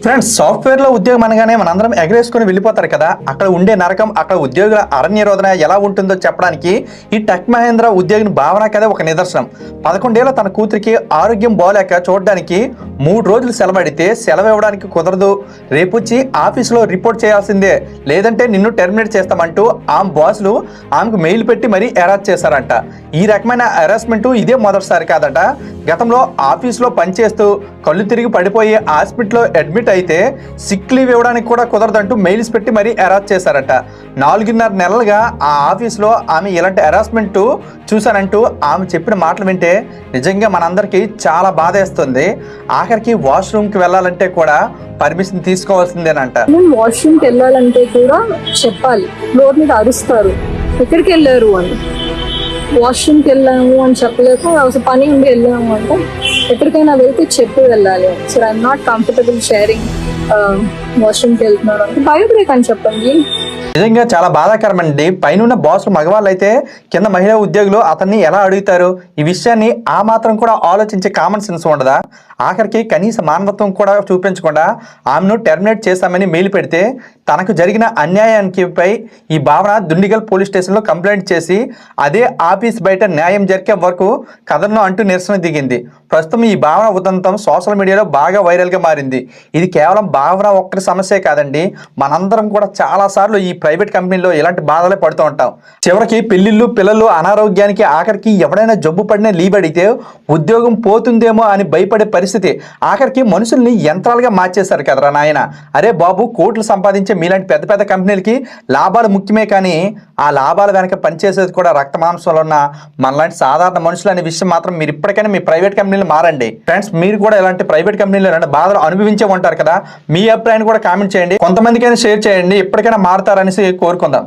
Friends, software లో ఉద్యోగం అనగానే మనందరం ఎగరేసుకుని వెళ్ళిపోతారు కదా. అక్కడ ఉండే నరకం, అక్కడ ఉద్యోగుల అరణ్యరోధన ఎలా ఉంటుందో చెప్పడానికి ఈ టెక్ మహేంద్ర ఉద్యోగిని భావన కథ ఒక నిదర్శనం. 11 ఏళ్ల తన కూతురికి ఆరోగ్యం బాగోలేక చూడడానికి 3 రోజులు సెలవు అడిగితే సెలవు ఇవ్వడానికి కుదరదు, రేపొచ్చి ఆఫీసులో రిపోర్ట్ చేయాల్సిందే, లేదంటే నిన్ను టెర్మినేట్ చేస్తామంటూ ఆమె బాసులు ఆమెకు మెయిల్ పెట్టి మరీ హెరాస్ చేశారంట. ఈ రకమైన హెరాస్మెంట్ ఇదే మొదటిసారి కాదట. గతంలో ఆఫీసులో పనిచేస్తూ కళ్ళు తిరిగి పడిపోయి హాస్పిటల్లో అడ్మిట్ అయితే సిక్ లీవ్ ఇవ్వడానికి కూడా కుదరదంటూ మెయిల్స్ పెట్టి మరీ హెరాస్ చేశారట. 4.5 నెలలుగా ఆ ఆఫీస్లో ఆమె ఇలాంటి హెరాస్మెంట్ చూశానంటూ ఆమె చెప్పిన మాటలు వింటే నిజంగా మనందరికీ చాలా బాధేస్తుంది. ఆఖరికి వాష్రూమ్కి వెళ్ళాలంటే కూడా పర్మిషన్ తీసుకోవాల్సిందేనంట. వాష్రూమ్కి వెళ్ళాలంటే కూడా చెప్పాలి, ఫ్లోర్ మీద అరుస్తారు ఎక్కడికి వెళ్ళారు అని. వాష్రూమ్కి వెళ్ళాము అని చెప్పలేక అసలు పని ఉండి వెళ్ళాము అంటే ఎక్కడికైనా వెళ్తే చెప్పి వెళ్ళాలి. So I'm not comfortable sharing వాష్రూమ్కి వెళ్తున్నాను అంటే బయోబ్రేక్ అని చెప్పండి. నిజంగా చాలా బాధాకరమండి. పైన బాసులు మగవాళ్ళు అయితే కింద మహిళా ఉద్యోగులు అతన్ని ఎలా అడుగుతారు? ఈ విషయాన్ని ఆ మాత్రం కూడా ఆలోచించే కామన్ సెన్స్ ఉండదా? ఆఖరికి కనీస మానవత్వం కూడా చూపించకుండా ఆమెను టెర్మినేట్ చేశామని మెయిల్ పెడితే తనకు జరిగిన అన్యాయానికిపై ఈ భావన దుండిగల్ పోలీస్ స్టేషన్లో కంప్లైంట్ చేసి అదే ఆఫీస్ బయట న్యాయం జరిగే వరకు కథను అంటూ నిరసన దిగింది. ప్రస్తుతం ఈ భావన ఉదంతం సోషల్ మీడియాలో బాగా వైరల్గా మారింది. ఇది కేవలం భావన ఒక్కరి సమస్యే కాదండి, మనందరం కూడా చాలాసార్లు ఈ ప్రైవేట్ కంపెనీలో ఇలాంటి బాధలే పడుతూ ఉంటాం. చివరికి పెళ్లిళ్ళు, పిల్లలు, అనారోగ్యానికి, ఆఖరికి ఎవడైనా జబ్బు పడినా లీవ్ అడిగితే ఉద్యోగం పోతుందేమో అని భయపడే పరిస్థితి. ఆఖరికి మనుషుల్ని యంత్రాలుగా మార్చేశారు కదరా నాయన. అరే బాబు, కోట్లు సంపాదించే మీలాంటి పెద్ద పెద్ద కంపెనీలకి లాభాలు ముఖ్యమే, కానీ ఆ లాభాల వెనక పనిచేసేది కూడా రక్త మాంసంలో ఉన్న మనలాంటి సాధారణ మనుషులు అనే విషయం మాత్రం మీరు ఇప్పటికైనా మీ ప్రైవేట్ కంపెనీలు మారండి. ఫ్రెండ్స్, మీరు కూడా ఇలాంటి ప్రైవేట్ కంపెనీలు ఇలాంటి బాధలు అనుభవించే ఉంటారు కదా. మీ అభిప్రాయాన్ని కూడా కామెంట్ చేయండి, కొంతమందికైనా షేర్ చేయండి. ఇప్పటికైనా మారుతారనేసి కోరుకుందాం.